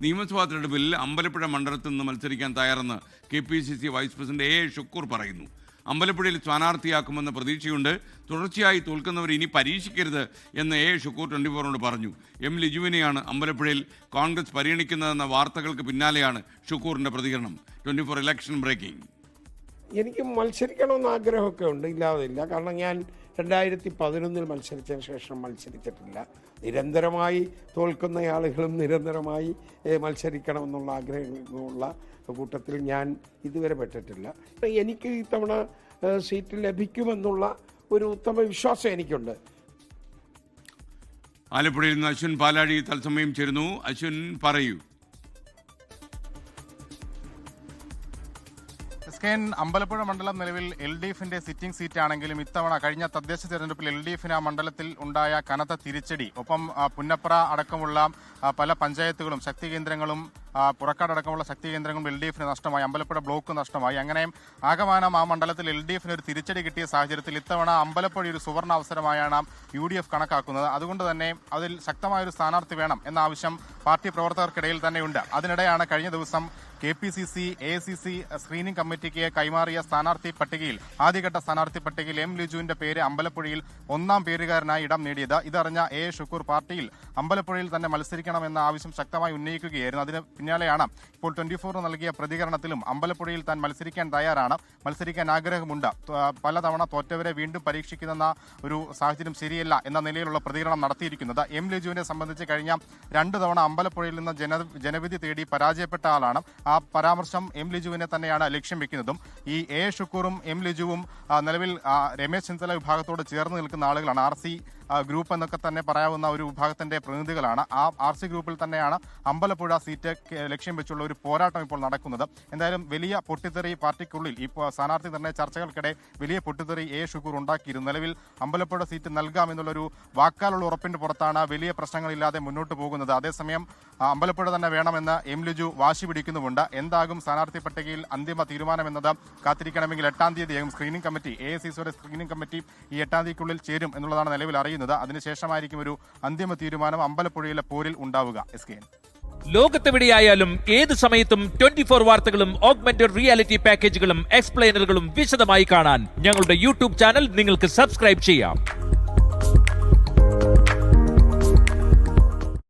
നിയമസഭാ തെരഞ്ഞെടുപ്പിൽ അമ്പലപ്പുഴ മണ്ഡലത്തിൽ നിന്ന് മത്സരിക്കാൻ തയ്യാറെന്ന് KPCC vice president A. Shukkur പറയുന്നു. അമ്പലപ്പുഴയിൽ സ്ഥാനാർത്ഥിയാക്കുമെന്ന പ്രതീക്ഷയുണ്ട്. തുടർച്ചയായി തോൽക്കുന്നവർ ഇനി പരീക്ഷിക്കരുത് എന്ന് A. ഷുക്കൂർ 24 പറഞ്ഞു. M. ലിജുവിനെയാണ് അമ്പലപ്പുഴയിൽ കോൺഗ്രസ് പരിഗണിക്കുന്നതെന്ന വാർത്തകൾക്ക് പിന്നാലെയാണ് ഷുക്കൂറിന്റെ പ്രതികരണം. 24 ഇലക്ഷൻ ബ്രേക്കിംഗ്. എനിക്ക് മത്സരിക്കണമെന്ന് ആഗ്രഹമൊക്കെ ഉണ്ട്, ഇല്ലാതില്ല. കാരണം ഞാൻ 2011 മത്സരിച്ചതിന് ശേഷം മത്സരിച്ചിട്ടില്ല. നിരന്തരമായി തോൽക്കുന്ന ആളുകളും നിരന്തരമായി മത്സരിക്കണമെന്നുള്ള ആഗ്രഹമുള്ള കൂട്ടത്തിൽ ഞാൻ ഇതുവരെ പെട്ടിട്ടില്ല. എനിക്ക് ഇത്തവണ സീറ്റ് ലഭിക്കുമെന്നുള്ള ഒരു ഉത്തമ വിശ്വാസം എനിക്കുണ്ട്. ആലപ്പുഴയിൽ നിന്ന് അശ്വിൻ പാലാഴി തത്സമയം ചേരുന്നു. അശ്വിൻ, പറയൂ. അമ്പലപ്പുഴ മണ്ഡലം നിലവിൽ LDFിന്റെ സിറ്റിംഗ് സീറ്റാണെങ്കിലും ഇത്തവണ കഴിഞ്ഞ തദ്ദേശ തെരഞ്ഞെടുപ്പിൽ LDFിന് ആ മണ്ഡലത്തിൽ ഉണ്ടായ കനത്ത തിരിച്ചടി, ഒപ്പം പുന്നപ്ര അടക്കമുള്ള പല പഞ്ചായത്തുകളും ശക്തി കേന്ദ്രങ്ങളും പുറക്കാട് അടക്കമുള്ള ശക്തി കേന്ദ്രങ്ങളും LDFിന് നഷ്ടമായി, അമ്പലപ്പുഴ ബ്ലോക്ക് നഷ്ടമായി. അങ്ങനെ ആകമാനം ആ മണ്ഡലത്തിൽ LDFിന് ഒരു തിരിച്ചടി കിട്ടിയ സാഹചര്യത്തിൽ ഇത്തവണ അമ്പലപ്പുഴ ഒരു സുവർണ അവസരമായാണ് UDF കണക്കാക്കുന്നത്. അതുകൊണ്ട് തന്നെ അതിൽ ശക്തമായൊരു സ്ഥാനാർത്ഥി വേണം എന്ന ആവശ്യം പാർട്ടി പ്രവർത്തകർക്കിടയിൽ തന്നെയുണ്ട്. അതിനിടെയാണ് കഴിഞ്ഞ ദിവസം KPCC ACC സ്ക്രീനിംഗ് കമ്മിറ്റിക്ക് കൈമാറിയ സ്ഥാനാർത്ഥി പട്ടികയിൽ, ആദ്യഘട്ട സ്ഥാനാർത്ഥി പട്ടികയിൽ M. ലിജുവിന്റെ പേര് അമ്പലപ്പുഴയിൽ 1ാം പേരുകാരനായി ഇടം നേടിയത്. ഇതറിഞ്ഞ A. ഷുക്കൂർ പാർട്ടിയിൽ അമ്പലപ്പുഴയിൽ തന്നെ മത്സരിക്കണമെന്ന ആവശ്യം ശക്തമായി ഉന്നയിക്കുകയായിരുന്നു. അതിന് പിന്നാലെയാണ് ഇപ്പോൾ 24 നൽകിയ പ്രതികരണത്തിലും അമ്പലപ്പുഴയിൽ താൻ മത്സരിക്കാൻ തയ്യാറാണ്, മത്സരിക്കാൻ ആഗ്രഹമുണ്ട്, പലതവണ തോറ്റവരെ വീണ്ടും പരീക്ഷിക്കുന്ന ഒരു സാഹചര്യം ശരിയല്ല എന്ന നിലയിലുള്ള പ്രതികരണം നടത്തിയിരിക്കുന്നത്. M. ലിജുവിനെ സംബന്ധിച്ച് കഴിഞ്ഞ 2 തവണ അമ്പലപ്പുഴയിൽ നിന്ന് ജനവിധി തേടി പരാജയപ്പെട്ട ആളാണ്. ആ പരാമർശം M. ലിജുവിനെ തന്നെയാണ് ലക്ഷ്യം വെക്കുന്നതും. ഈ A. ഷുക്കൂറും M. ലിജുവും നിലവിൽ രമേശ് ചെന്നിത്തല വിഭാഗത്തോട് ചേർന്ന് നിൽക്കുന്ന ആളുകളാണ്. RC ഗ്രൂപ്പ് എന്നൊക്കെ തന്നെ പറയാവുന്ന ഒരു വിഭാഗത്തിന്റെ പ്രതിനിധികളാണ്. ആ RC ഗ്രൂപ്പിൽ തന്നെയാണ് അമ്പലപ്പുഴ സീറ്റ് ലക്ഷ്യം വെച്ചുള്ള ഒരു പോരാട്ടം ഇപ്പോൾ നടക്കുന്നത്. എന്തായാലും വലിയ പൊട്ടിത്തെറി പാർട്ടിക്കുള്ളിൽ ഈ സ്ഥാനാർത്ഥി നിർണയ ചർച്ചകൾക്കിടെ വലിയ പൊട്ടിത്തെറി A. ഷുക്കൂർ ഉണ്ടാക്കിയിരുന്നു. നിലവിൽ അമ്പലപ്പുഴ സീറ്റ് നൽകാമെന്നുള്ളൊരു വാക്കാലുള്ള ഉറപ്പിന്റെ പുറത്താണ് വലിയ പ്രശ്നങ്ങളില്ലാതെ മുന്നോട്ട് പോകുന്നത്. അതേസമയം അമ്പലപ്പുഴ തന്നെ വേണമെന്ന് M. ലിജു വാശി പിടിക്കുന്നുമുണ്ട്. എന്താകും സ്ഥാനാർത്ഥി പട്ടികയിൽ അന്തിമ തീരുമാനമെന്നത് കാത്തിരിക്കണമെങ്കിൽ 8ാം തീയതിയാകും സ്ക്രീനിംഗ് കമ്മിറ്റി, AICCയുടെ സ്ക്രീനിംഗ് കമ്മിറ്റി ഈ 8ാം തീയതിക്കുള്ളിൽ ചേരും എന്നുള്ളതാണ് നിലവിൽ അറിയുന്നത്. അതിനുശേഷമായിരിക്കും ഒരു അന്തിമ തീരുമാനം അമ്പലപ്പുഴയിലെ പോരിൽ ഉണ്ടാവുക. ലോകത്തെവിടെയായാലും ഏത് സമയത്തും 24 വാർത്തകളും ഓഗ്മെന്റഡ് റിയാലിറ്റി പാക്കേജുകളും എക്സ്പ്ലെയിനറുകളും വിശദമായി കാണാൻ ഞങ്ങളുടെ YouTube ചാനൽ നിങ്ങൾക്ക് സബ്സ്ക്രൈബ് ചെയ്യാം.